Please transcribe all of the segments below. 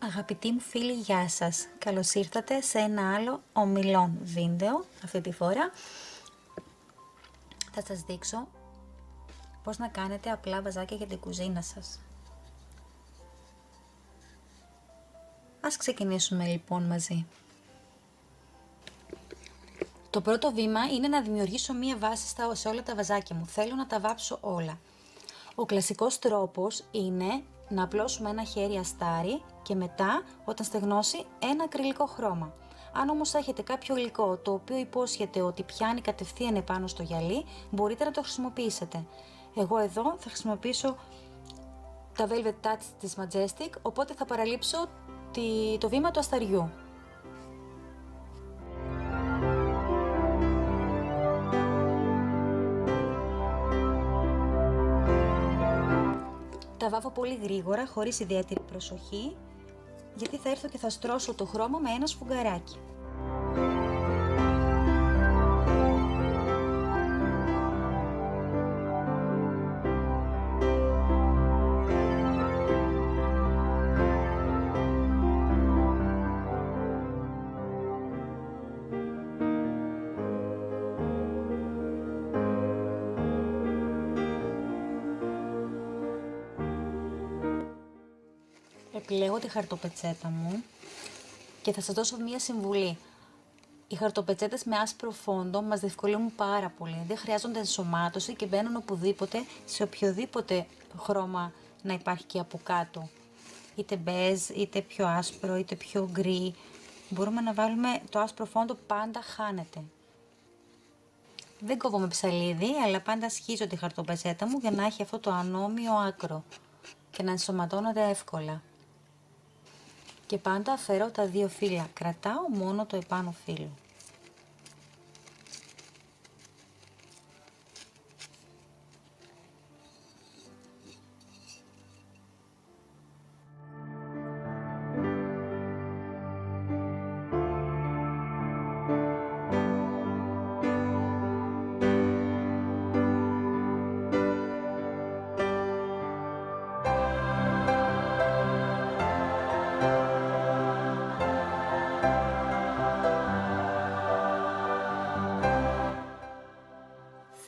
Αγαπητοί μου φίλοι, γεια σας. Καλώς ήρθατε σε ένα άλλο ομιλών βίντεο. Αυτή τη φορά θα σας δείξω πώς να κάνετε απλά βαζάκια για την κουζίνα σας. Ας ξεκινήσουμε λοιπόν μαζί. Το πρώτο βήμα είναι να δημιουργήσω μία βάση σε όλα τα βαζάκια μου. Θέλω να τα βάψω όλα. Ο κλασικός τρόπος είναι να απλώσουμε ένα χέρι αστάρι και μετά, όταν στεγνώσει, ένα ακριλικό χρώμα. Αν όμως έχετε κάποιο υλικό το οποίο υπόσχεται ότι πιάνει κατευθείαν επάνω στο γυαλί, μπορείτε να το χρησιμοποιήσετε. Εγώ εδώ θα χρησιμοποιήσω τα Velvet Touch της Majestic, οπότε θα παραλείψω το βήμα του ασταριού. Τα βάφω πολύ γρήγορα, χωρίς ιδιαίτερη προσοχή, γιατί θα έρθω και θα στρώσω το χρώμα με ένα σφουγγαράκι. Επιλέγω τη χαρτοπετσέτα μου και θα σας δώσω μία συμβουλή. Οι χαρτοπετσέτες με άσπρο φόντο μας διευκολύνουν πάρα πολύ. Δεν χρειάζονται ενσωμάτωση και μπαίνουν οπουδήποτε, σε οποιοδήποτε χρώμα να υπάρχει και από κάτω. Είτε μπέζ, είτε πιο άσπρο, είτε πιο γκρι. Μπορούμε να βάλουμε το άσπρο φόντο, πάντα χάνεται. Δεν κόβω με ψαλίδι, αλλά πάντα σχίζω τη χαρτοπετσέτα μου για να έχει αυτό το ανώμιο άκρο και να ενσωματώνονται εύκολα. Και πάντα αφαιρώ τα δύο φύλλα, κρατάω μόνο το επάνω φύλλο.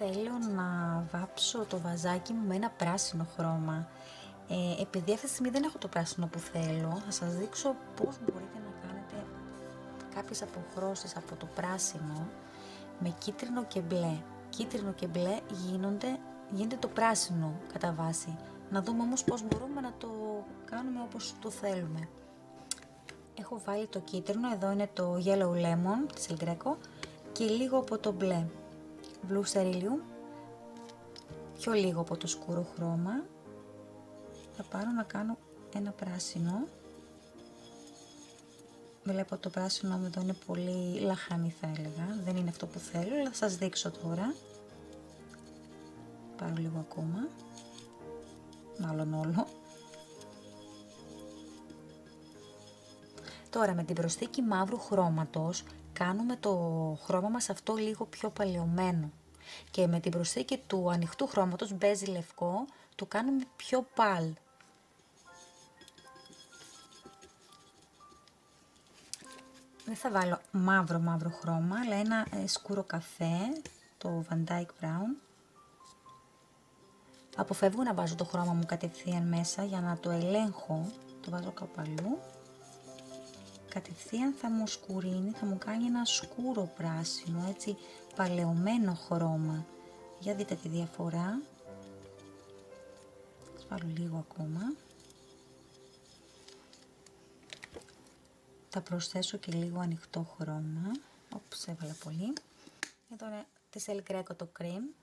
Θέλω να βάψω το βαζάκι μου με ένα πράσινο χρώμα. Επειδή αυτή τη στιγμή δεν έχω το πράσινο που θέλω, θα σας δείξω πώς μπορείτε να κάνετε κάποιες αποχρώσεις από το πράσινο με κίτρινο και μπλε. Κίτρινο και μπλε γίνεται το πράσινο κατά βάση. Να δούμε όμως πώς μπορούμε να το κάνουμε όπως το θέλουμε. Έχω βάλει το κίτρινο, εδώ είναι το Yellow Lemon της El Greco και λίγο από το μπλε. Blue Cerulean, πιο λίγο από το σκούρο χρώμα. Θα πάρω να κάνω ένα πράσινο. Βλέπω το πράσινο μου εδώ είναι πολύ λαχανή, θα έλεγα. Δεν είναι αυτό που θέλω, αλλά θα σας δείξω τώρα. Πάρω λίγο ακόμα, μάλλον όλο. Τώρα με την προσθήκη μαύρου χρώματος κάνουμε το χρώμα μας αυτό λίγο πιο παλαιωμένο και με την προσθήκη του ανοιχτού χρώματος μπέζι λευκό το κάνουμε πιο παλ. Δεν θα βάλω μαύρο χρώμα, αλλά ένα σκούρο καφέ, το Van Dyke Brown. Αποφεύγω να βάζω το χρώμα μου κατευθείαν μέσα για να το ελέγχω, το βάζω κάπου αλλού. Κατευθείαν θα μου σκουρίνει, θα μου κάνει ένα σκούρο πράσινο, έτσι παλαιωμένο χρώμα. Για δείτε τη διαφορά. Θα βάλω λίγο ακόμα. Θα προσθέσω και λίγο ανοιχτό χρώμα. Όψ, έβαλα πολύ. Εδώ είναι της El Greco το cream.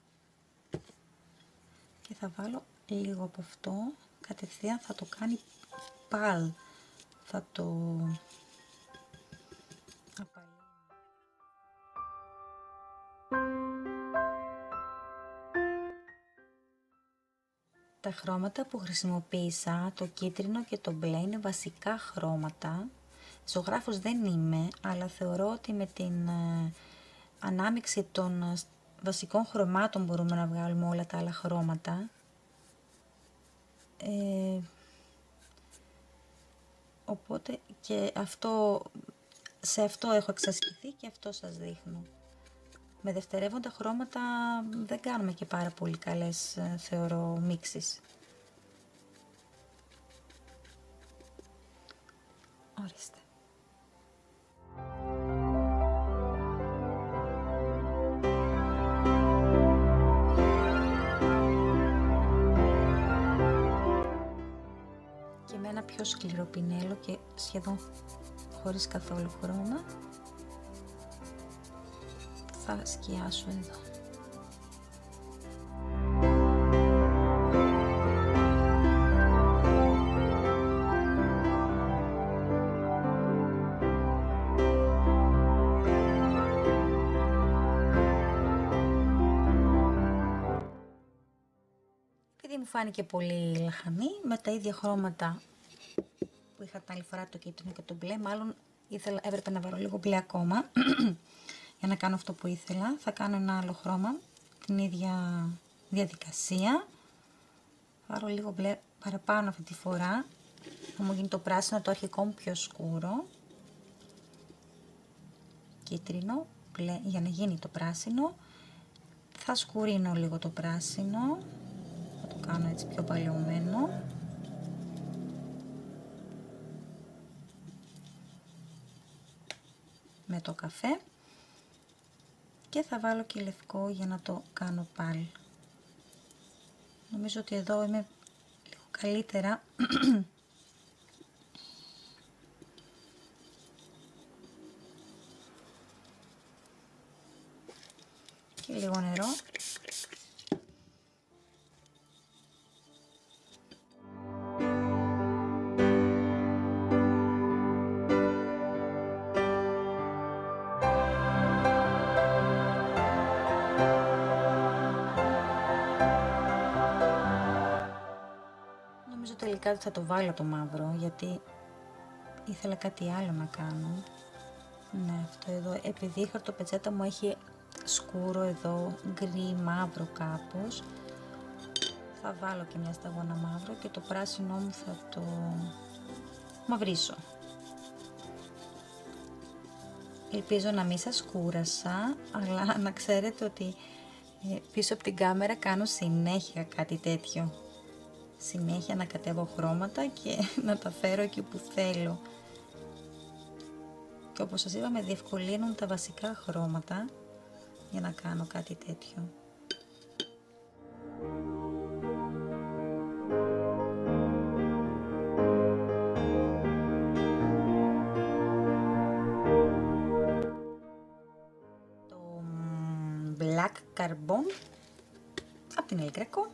Και θα βάλω λίγο από αυτό. Κατευθείαν θα το κάνει παλ. Θα το απαλύνει. Τα χρώματα που χρησιμοποίησα, το κίτρινο και το μπλε, είναι βασικά χρώματα. Ζωγράφος δεν είμαι, αλλά θεωρώ ότι με την ανάμειξη των βασικών χρωμάτων μπορούμε να βγάλουμε όλα τα άλλα χρώματα. οπότε και σε αυτό έχω εξασκηθεί και αυτό σας δείχνω. Με δευτερεύοντα χρώματα δεν κάνουμε και πάρα πολύ καλές, θεωρώ, μίξεις. Ορίστε. Και με ένα πιο σκληρό πινέλο και σχεδόν χωρίς καθόλου χρώμα θα σκιάσω εδώ. Επειδή μου φάνηκε πολύ λαχανή, με τα ίδια χρώματα που είχα την άλλη φορά, το κίτρινο και το μπλε, μάλλον έπρεπε να βάλω λίγο μπλε ακόμα για να κάνω αυτό που ήθελα. Θα κάνω ένα άλλο χρώμα, την ίδια διαδικασία. Πάρω λίγο μπλε παραπάνω αυτή τη φορά, θα μου γίνει το πράσινο το αρχικό μου πιο σκούρο. Κίτρινο, μπλε για να γίνει το πράσινο. Θα σκουρίνω λίγο το πράσινο, θα το κάνω έτσι πιο παλαιωμένο. Με το καφέ και θα βάλω και λευκό για να το κάνω πάλι. Νομίζω ότι εδώ είμαι λίγο καλύτερα. Και λίγο νερό. Νομίζω τελικά θα το βάλω το μαύρο, γιατί ήθελα κάτι άλλο να κάνω. Ναι, αυτό εδώ, επειδή η χαρτοπετσέτα μου έχει σκούρο εδώ, γκρι, μαύρο κάπως, θα βάλω και μια σταγόνα μαύρο και το πράσινό μου θα το μαυρίσω. Ελπίζω να μην σας κούρασα, αλλά να ξέρετε ότι πίσω από την κάμερα κάνω συνέχεια κάτι τέτοιο. Συνέχεια να κατέβω χρώματα και να τα φέρω εκεί που θέλω. Και όπως σας είπα, με διευκολύνουν τα βασικά χρώματα για να κάνω κάτι τέτοιο. Το Black Carbon από την El Greco.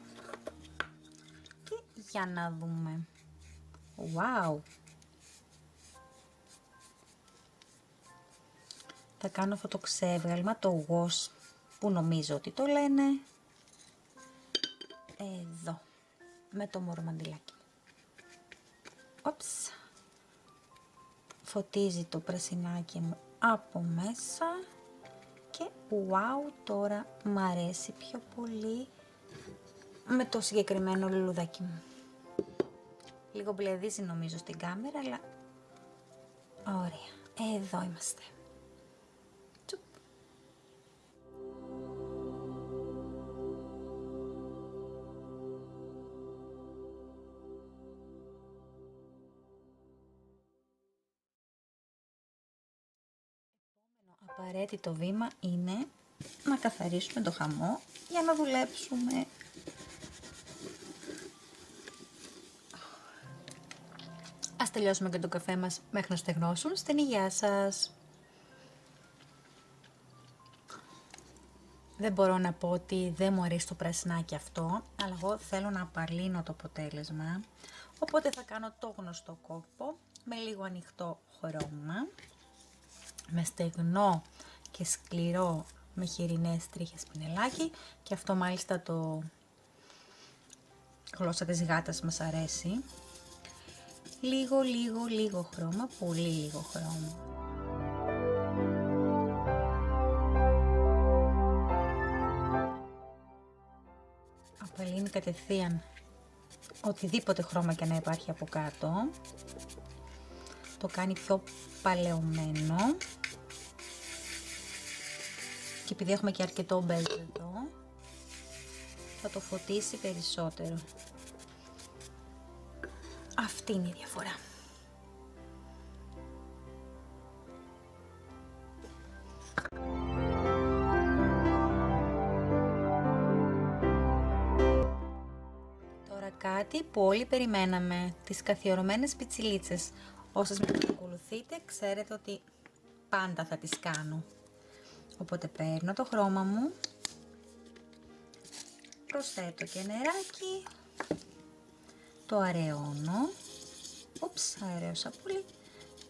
Και για να δούμε. Wow! Θα κάνω αυτό το ξέβγαλμα, το wash που νομίζω ότι το λένε. Εδώ, με το μωρό μαντιλάκι. Όψ. Φωτίζει το πρασινάκι μου από μέσα. Και wow, τώρα μ' αρέσει πιο πολύ με το συγκεκριμένο λουλουδάκι μου. Λίγο μπλεδίζει νομίζω στην κάμερα, αλλά ωραία. Εδώ είμαστε. Απαραίτητο βήμα είναι να καθαρίσουμε το χαμό για να δουλέψουμε. Ας τελειώσουμε και το καφέ μας μέχρι να στεγνώσουν. Στην υγεία σας. Δεν μπορώ να πω ότι δεν μου αρέσει το πρασινάκι αυτό, αλλά εγώ θέλω να απαλύνω το αποτέλεσμα. Οπότε θα κάνω το γνωστό κόπο με λίγο ανοιχτό χρώμα, με στεγνό και σκληρό με χοιρινές τρίχες πινελάκι, και αυτό μάλιστα το γλώσσα της γάτας μας αρέσει. Λίγο χρώμα, πολύ λίγο χρώμα. Απαλύνει κατευθείαν οτιδήποτε χρώμα και να υπάρχει από κάτω. το κάνει πιο παλαιωμένο. Και επειδή έχουμε και αρκετό μπέζ εδώ, θα το φωτίσει περισσότερο. Αυτή είναι η διαφορά. Τώρα κάτι που όλοι περιμέναμε, τις καθιερωμένες πιτσιλίτσες. Όσες με ακολουθείτε, ξέρετε ότι πάντα θα τις κάνω. Οπότε παίρνω το χρώμα μου, προσθέτω και νεράκι, το αραιώνω, αραίωσα πολύ,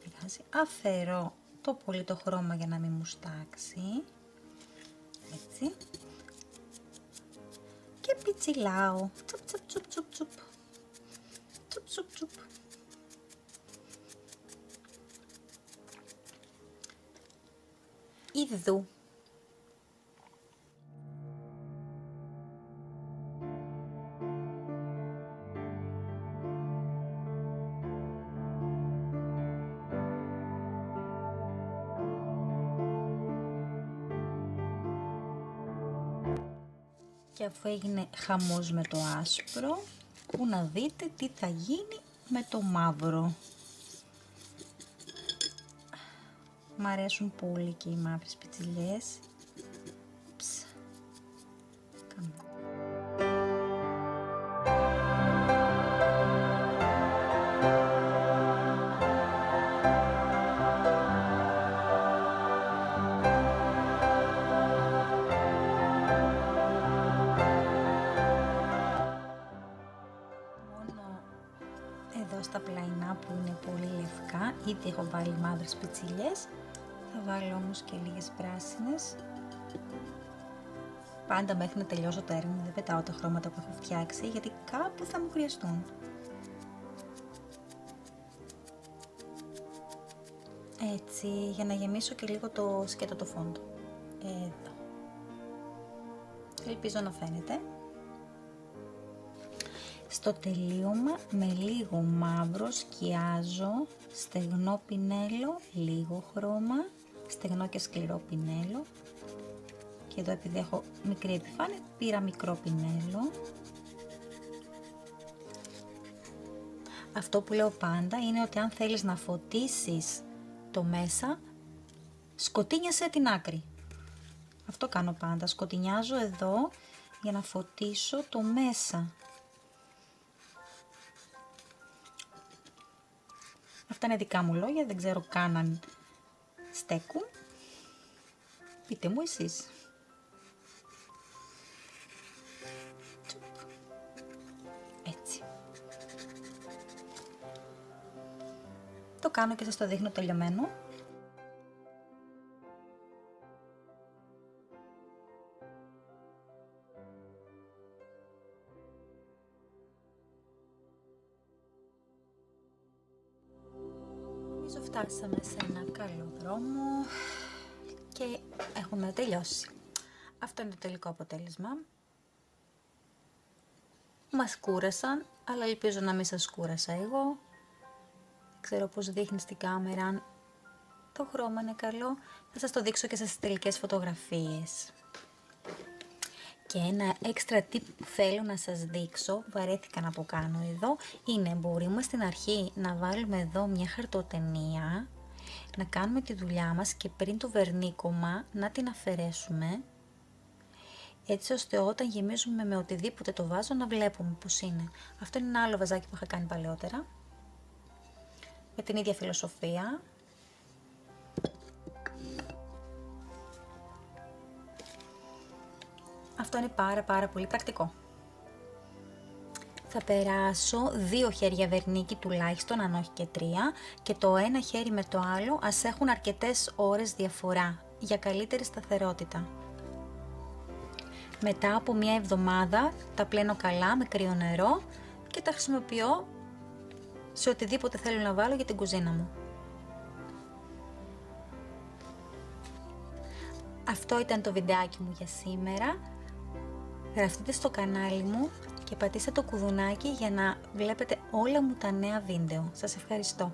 πειράζει, αφαιρώ το πολύ το χρώμα για να μην μου στάξει, έτσι, και πιτσιλάω, τσουπ τσουπ τσουπ τσουπ τσουπ, τσουπ τσουπ τσουπ. Ιδού. Και αφού έγινε χαμός με το άσπρο, που να δείτε τι θα γίνει με το μαύρο. Μ' αρέσουν πολύ και οι μαύρες πιτσιλιές. Εδώ στα πλαϊνά που είναι πολύ λευκά, ήδη έχω βάλει μαύρες πιτσιλιές, θα βάλω όμως και λίγες πράσινες. Πάντα μέχρι να τελειώσω το έργο, δεν πετάω τα χρώματα που έχω φτιάξει, γιατί κάπου θα μου χρειαστούν. Έτσι, για να γεμίσω και λίγο το σκέτο το φόντο. Εδώ. Ελπίζω να φαίνεται. Στο τελείωμα με λίγο μαύρο σκιάζω, στεγνό πινέλο, λίγο χρώμα, στεγνό και σκληρό πινέλο. Και εδώ επειδή έχω μικρή επιφάνεια πήρα μικρό πινέλο. Αυτό που λέω πάντα είναι ότι αν θέλεις να φωτίσεις το μέσα, σκοτίνιασε την άκρη. Αυτό κάνω πάντα, σκοτεινιάζω εδώ για να φωτίσω το μέσα. Αυτά είναι δικά μου λόγια, δεν ξέρω καν αν στέκουν. Πείτε μου εσείς. Έτσι. Το κάνω και σας το δείχνω τελειωμένο. Νομίζω φτάσαμε σε ένα καλό δρόμο και έχουμε τελειώσει. Αυτό είναι το τελικό αποτέλεσμα. Μας κούρασαν, αλλά ελπίζω να μην σας κούρασα εγώ. Δεν ξέρω πώς δείχνει στην κάμερα, αν το χρώμα είναι καλό. Θα σας το δείξω και στις τελικές φωτογραφίες. Και ένα extra tip που θέλω να σας δείξω, βαρέθηκα να το κάνω εδώ, είναι μπορούμε στην αρχή να βάλουμε εδώ μια χαρτοτενία, να κάνουμε τη δουλειά μας και πριν το βερνίκωμα να την αφαιρέσουμε, έτσι ώστε όταν γεμίζουμε με οτιδήποτε το βάζω να βλέπουμε πώς είναι. Αυτό είναι ένα άλλο βαζάκι που είχα κάνει παλαιότερα, με την ίδια φιλοσοφία. Αυτό είναι πάρα πολύ πρακτικό. Θα περάσω 2 χέρια βερνίκι τουλάχιστον, αν όχι και 3, και το ένα χέρι με το άλλο ας έχουν αρκετές ώρες διαφορά για καλύτερη σταθερότητα. Μετά από μια εβδομάδα τα πλένω καλά με κρύο νερό και τα χρησιμοποιώ σε οτιδήποτε θέλω να βάλω για την κουζίνα μου. Αυτό ήταν το βιντεάκι μου για σήμερα. Γραφτείτε στο κανάλι μου και πατήστε το κουδουνάκι για να βλέπετε όλα μου τα νέα βίντεο. Σας ευχαριστώ.